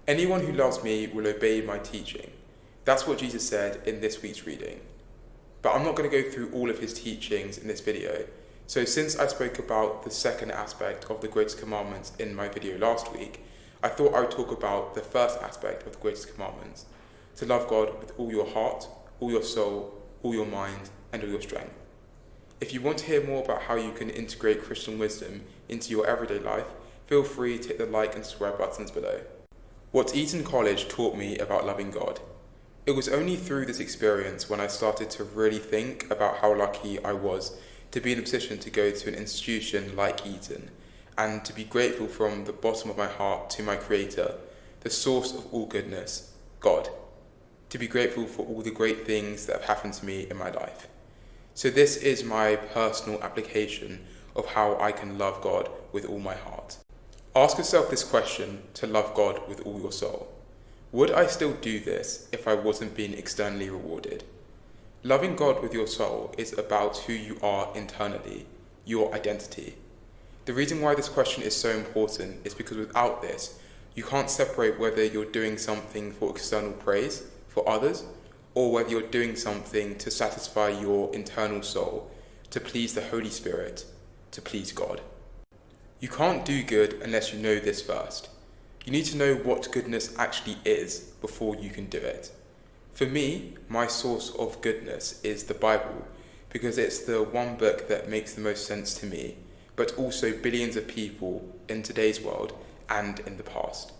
Anyone who loves me will obey my teaching. That's what Jesus said in this week's reading. But I'm not going to go through all of his teachings in this video. So since I spoke about the second aspect of the Greatest Commandment in my video last week, I thought I would talk about the first aspect of the Greatest Commandment, to love God with all your heart, all your soul, all your mind, and all your strength. If you want to hear more about how you can integrate Christian wisdom into your everyday life, feel free to hit the like and subscribe buttons below. What Eton College taught me about loving God. It was only through this experience when I started to really think about how lucky I was to be in a position to go to an institution like Eton, and to be grateful from the bottom of my heart to my Creator, the source of all goodness, God. To be grateful for all the great things that have happened to me in my life. So this is my personal application of how I can love God with all my heart. Ask yourself this question to love God with all your soul. Would I still do this if I wasn't being externally rewarded? Loving God with your soul is about who you are internally, your identity. The reason why this question is so important is because without this, you can't separate whether you're doing something for external praise for others, or whether you're doing something to satisfy your internal soul, to please the Holy Spirit, to please God. You can't do good unless you know this first. You need to know what goodness actually is before you can do it. For me, my source of goodness is the Bible, because it's the one book that makes the most sense to me, but also billions of people in today's world and in the past.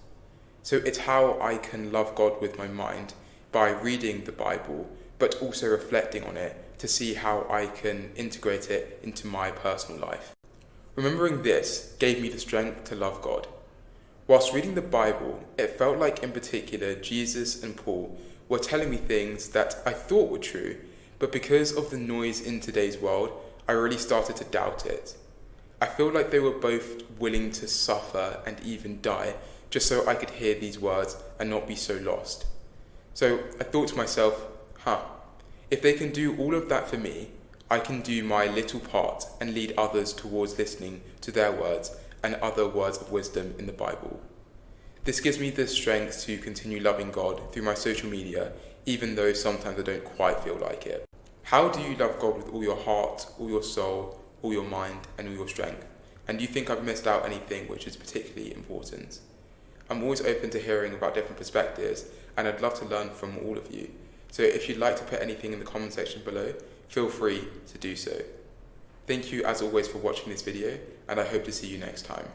So it's how I can love God with my mind, by reading the Bible, but also reflecting on it to see how I can integrate it into my personal life. Remembering this gave me the strength to love God. Whilst reading the Bible, it felt like in particular Jesus and Paul were telling me things that I thought were true, but because of the noise in today's world, I really started to doubt it. I feel like they were both willing to suffer and even die just so I could hear these words and not be so lost. So I thought to myself, if they can do all of that for me, I can do my little part and lead others towards listening to their words and other words of wisdom in the Bible. This gives me the strength to continue loving God through my social media, even though sometimes I don't quite feel like it. How do you love God with all your heart, all your soul, all your mind, and all your strength? And do you think I've missed out anything which is particularly important? I'm always open to hearing about different perspectives, and I'd love to learn from all of you. So if you'd like to put anything in the comment section below, feel free to do so. Thank you as always for watching this video, and I hope to see you next time.